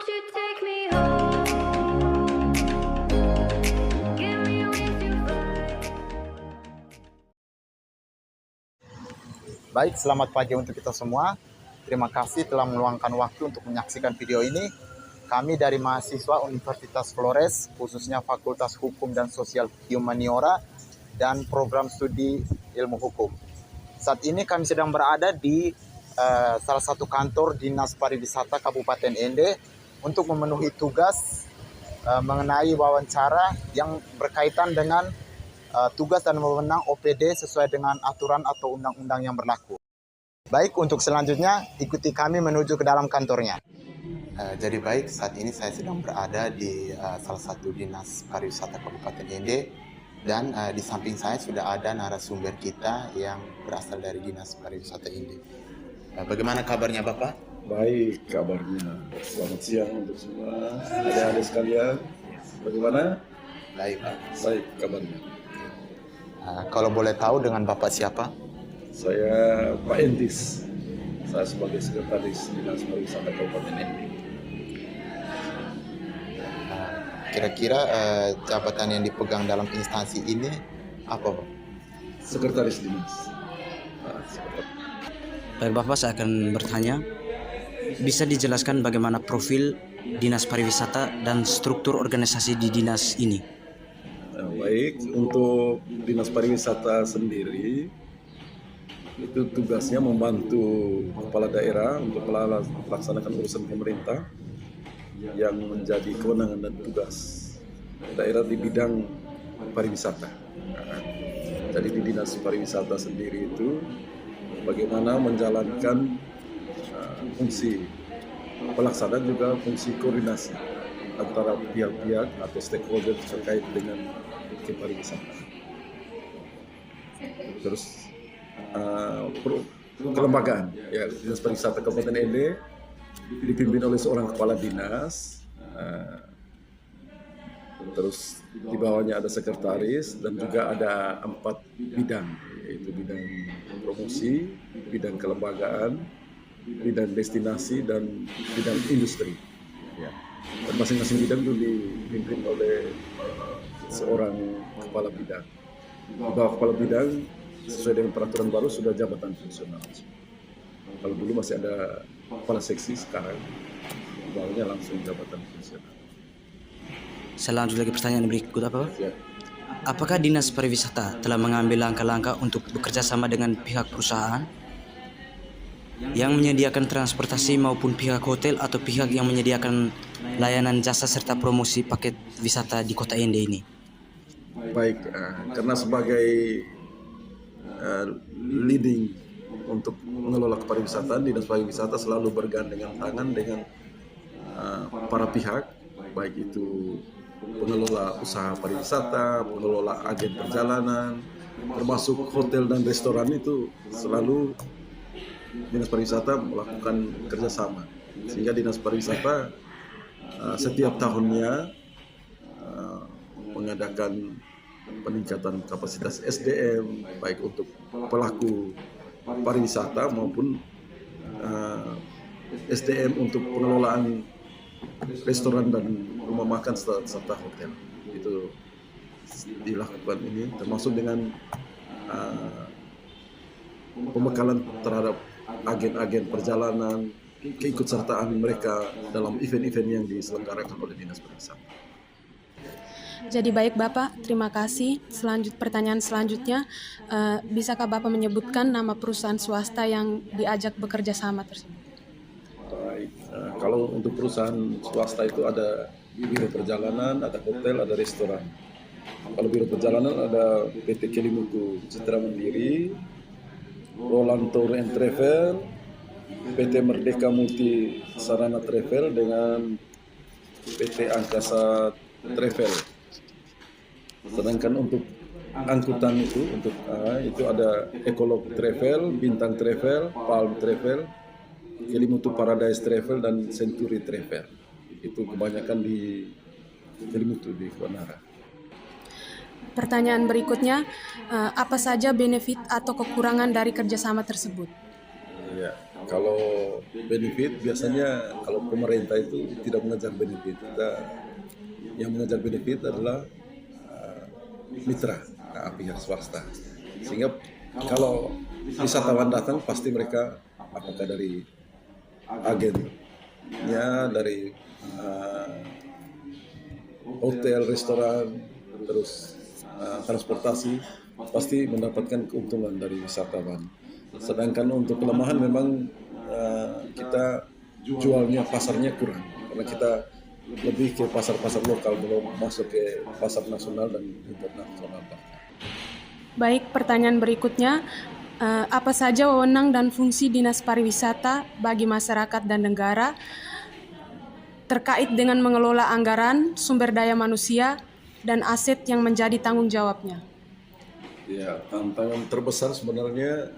Won't you take me home? Give me wings to fly. Baik, selamat pagi untuk kita semua. Terima kasih telah meluangkan waktu untuk menyaksikan video ini. Kami dari mahasiswa Universitas Flores, khususnya Fakultas Hukum dan Sosial Humaniora dan Program Studi Ilmu Hukum. Saat ini kami sedang berada di salah satu kantor Dinas Pariwisata Kabupaten Ende untuk memenuhi tugas mengenai wawancara yang berkaitan dengan tugas dan wewenang OPD sesuai dengan aturan atau undang-undang yang berlaku. Baik, untuk selanjutnya ikuti kami menuju ke dalam kantornya. Jadi baik, saat ini saya sedang berada di salah satu Dinas Pariwisata Kabupaten Ende dan di samping saya sudah ada narasumber kita yang berasal dari Dinas Pariwisata Ende. Bagaimana kabarnya Bapak? Baik kabarnya. Selamat siang untuk semua adik-adik sekalian. Bagaimana? Baik Pak. Baik kabarnya. Kalau boleh tahu dengan Bapak siapa? Saya Pak Entis. Saya sebagai sekretaris Dinas Pariwisata Kabupaten Ende. Kira-kira jabatan yang dipegang dalam instansi ini apa Pak? Sekretaris Dinas. Sekretaris. Baik Bapak, saya akan bertanya, bisa dijelaskan bagaimana profil Dinas Pariwisata dan struktur organisasi di dinas ini? Baik, untuk Dinas Pariwisata sendiri, itu tugasnya membantu kepala daerah untuk melaksanakan urusan pemerintah yang menjadi kewenangan dan tugas daerah di bidang pariwisata. Jadi di Dinas Pariwisata sendiri itu bagaimana menjalankan fungsi pelaksana juga fungsi koordinasi antara pihak-pihak atau stakeholder terkait dengan pariwisata. Terus kelembagaan ya, Dinas Pariwisata Kabupaten Ende dipimpin oleh seorang kepala dinas. Terus di bawahnya ada sekretaris dan juga ada 4 bidang, yaitu bidang promosi, bidang kelembagaan, bidang destinasi, dan bidang industri. Ya. Dan masing-masing bidang itu dipimpin oleh seorang kepala bidang. Di bawah kepala bidang, sesuai dengan peraturan baru, sudah jabatan fungsional. Kalau dulu masih ada kepala seksi, sekarang di bawahnya langsung jabatan fungsional. Selanjutnya lagi pertanyaan berikut apa? Ya. Apakah Dinas Pariwisata telah mengambil langkah-langkah untuk bekerja sama dengan pihak perusahaan yang menyediakan transportasi maupun pihak hotel atau pihak yang menyediakan layanan jasa serta promosi paket wisata di Kota Ende ini? Baik, karena sebagai leading untuk mengelola kepariwisataan, Dinas Pariwisata selalu bergandengan tangan dengan para pihak, baik itu pengelola usaha pariwisata, pengelola agen perjalanan, termasuk hotel dan restoran. Itu selalu Dinas Pariwisata melakukan kerjasama, sehingga Dinas Pariwisata setiap tahunnya mengadakan peningkatan kapasitas SDM, baik untuk pelaku pariwisata maupun SDM untuk pengelolaan restoran dan rumah makan serta hotel. Itu dilakukan ini, termasuk dengan pembekalan terhadap agen-agen perjalanan, keikutsertaan mereka dalam event-event yang diselenggarakan oleh Dinas Pariwisata. Jadi baik Bapak, terima kasih. Pertanyaan selanjutnya, bisakah Bapak menyebutkan nama perusahaan swasta yang diajak bekerja sama tersebut? Baik, kalau untuk perusahaan swasta itu ada biro perjalanan, ada hotel, ada restoran. Kalau biro perjalanan ada PT Kelimutu Citra Mandiri, Roland Tour and Travel, PT Merdeka Multi Sarana Travel dengan PT Angkasa Travel. Sedangkan untuk angkutan itu ada Ekolog Travel, Bintang Travel, Palm Travel, Kelimutu Paradise Travel, dan Century Travel. Itu kebanyakan di Kelimutu di Kuanara. Pertanyaan berikutnya, apa saja benefit atau kekurangan dari kerjasama tersebut? Ya, Kalau benefit biasanya kalau pemerintah itu tidak mengejar benefit. Yang mengejar benefit adalah mitra pihak swasta. Sehingga kalau wisatawan datang pasti mereka apakah dari agennya, dari hotel, restoran, terus transportasi pasti mendapatkan keuntungan dari wisatawan. Sedangkan untuk kelemahan memang kita jualnya pasarnya kurang karena kita lebih ke pasar-pasar lokal, belum masuk ke pasar nasional dan internasional. Baik, pertanyaan berikutnya, apa saja wewenang dan fungsi Dinas Pariwisata bagi masyarakat dan negara terkait dengan mengelola anggaran, sumber daya manusia, dan aset yang menjadi tanggung jawabnya? Ya, tantangan terbesar sebenarnya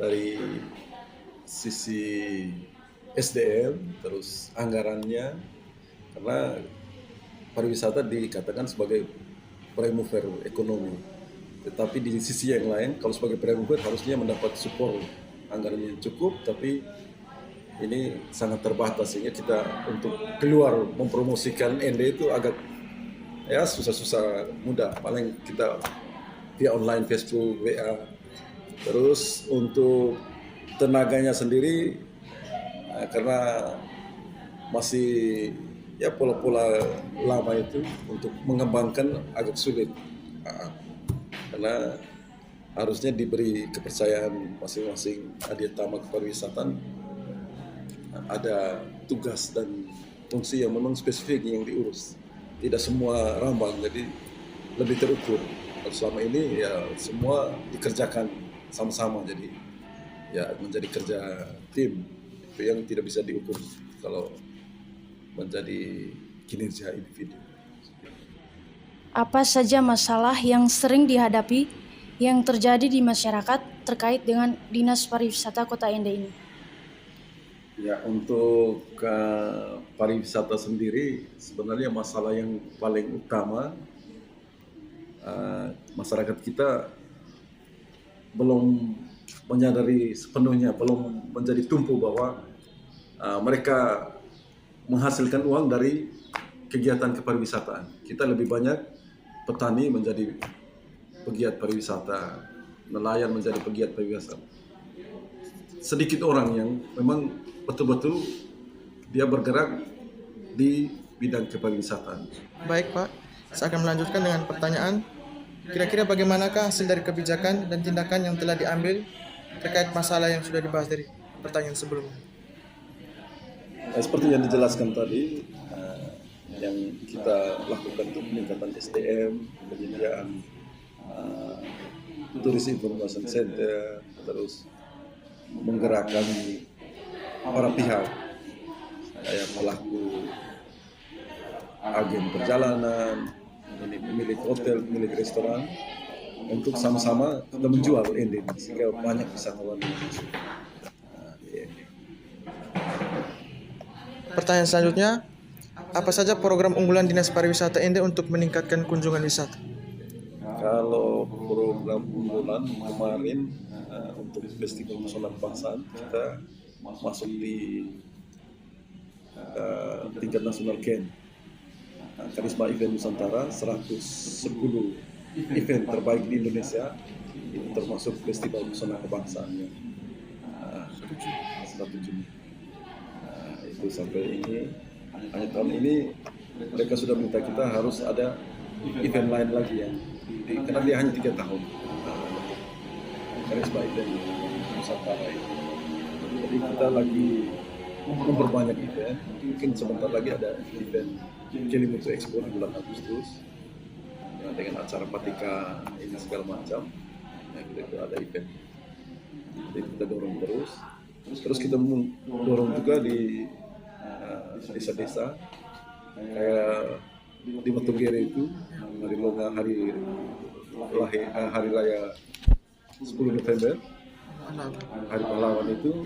dari sisi SDM, terus anggarannya, karena pariwisata dikatakan sebagai prime mover ekonomi. Tetapi di sisi yang lain, kalau sebagai prime mover harusnya mendapat support anggarannya yang cukup, tapi ini sangat terbatas sehingga kita untuk keluar mempromosikan ND itu agak ya susah-susah mudah. Paling kita via online, Facebook, WA. Terus untuk tenaganya sendiri karena masih ya pola-pola lama itu untuk mengembangkan agak sulit karena harusnya diberi kepercayaan masing-masing Adiatama Kepariwisataan ada tugas dan fungsi yang memang spesifik yang diurus, tidak semua rambang jadi lebih terukur. Selama ini ya semua dikerjakan sama-sama jadi ya menjadi kerja tim itu yang tidak bisa diukur kalau menjadi kinerja individu. Apa saja masalah yang sering dihadapi yang terjadi di masyarakat terkait dengan Dinas Pariwisata Kota Ende ini? Ya, untuk pariwisata sendiri sebenarnya masalah yang paling utama masyarakat kita belum menyadari sepenuhnya, belum menjadi tumpu bahwa mereka menghasilkan uang dari kegiatan kepariwisataan. Kita lebih banyak petani menjadi pegiat pariwisata, nelayan menjadi pegiat pariwisata. Sedikit orang yang memang betul-betul dia bergerak di bidang kepariwisataan. Baik Pak, saya akan melanjutkan dengan pertanyaan. Kira-kira bagaimanakah hasil dari kebijakan dan tindakan yang telah diambil terkait masalah yang sudah dibahas dari pertanyaan sebelumnya? Seperti yang dijelaskan tadi, yang kita lakukan untuk peningkatan SDM, penyediaan Turis Information Center, terus menggerakkan para pihak, kayak pelaku agen perjalanan, ini pemilik hotel, pemilik restoran, untuk sama-sama kita menjual Ende sehingga banyak wisatawan yang masuk. Pertanyaan selanjutnya, apa saja program unggulan Dinas Pariwisata Ende untuk meningkatkan kunjungan wisata? Kalau program unggulan kemarin untuk Festival Pesona Kebangsaan kita masuk di tingkat nasional Ken. Karisma Event Nusantara 110 event terbaik di Indonesia itu termasuk Festival Pesona Kebangsaan 1 Juni. Itu sampai ini hanya tahun ini mereka sudah minta kita harus ada event lain lagi yang karena dia hanya 3 tahun Karisma Event Nusantara itu. Jadi kita lagi memperbanyak event, mungkin sebentar lagi ada event Kelimutu Expo di bulan Agustus dengan acara Patika ini segala macam. Itu ada event. Jadi kita dorong terus kita dorong juga di desa-desa kayak di Matunggere itu hari Longa hari raya 10 November hari pahlawan itu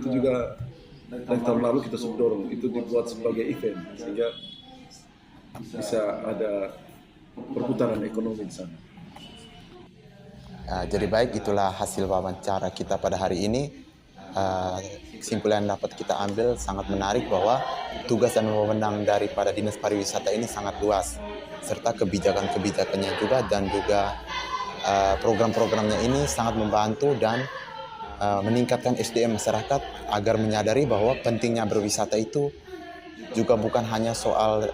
juga dari tahun lalu kita sudah dorong itu dibuat sebagai event sehingga bisa ada perputaran ekonomi di sana. Jadi baik, itulah hasil wawancara kita pada hari ini. kesimpulan yang dapat kita ambil sangat menarik bahwa tugas dan wewenang daripada Dinas Pariwisata ini sangat luas, serta kebijakan-kebijakannya juga dan juga program-programnya ini sangat membantu dan meningkatkan SDM masyarakat agar menyadari bahwa pentingnya berwisata itu juga bukan hanya soal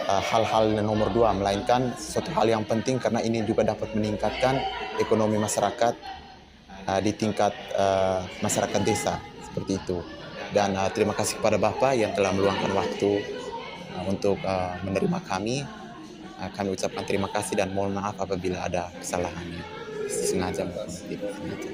hal-hal nomor dua, melainkan suatu hal yang penting karena ini juga dapat meningkatkan ekonomi masyarakat di tingkat masyarakat desa seperti itu. Dan terima kasih kepada Bapak yang telah meluangkan waktu untuk menerima kami. Kami ucapkan terima kasih dan mohon maaf apabila ada kesalahan sengaja maupun tidak sengaja.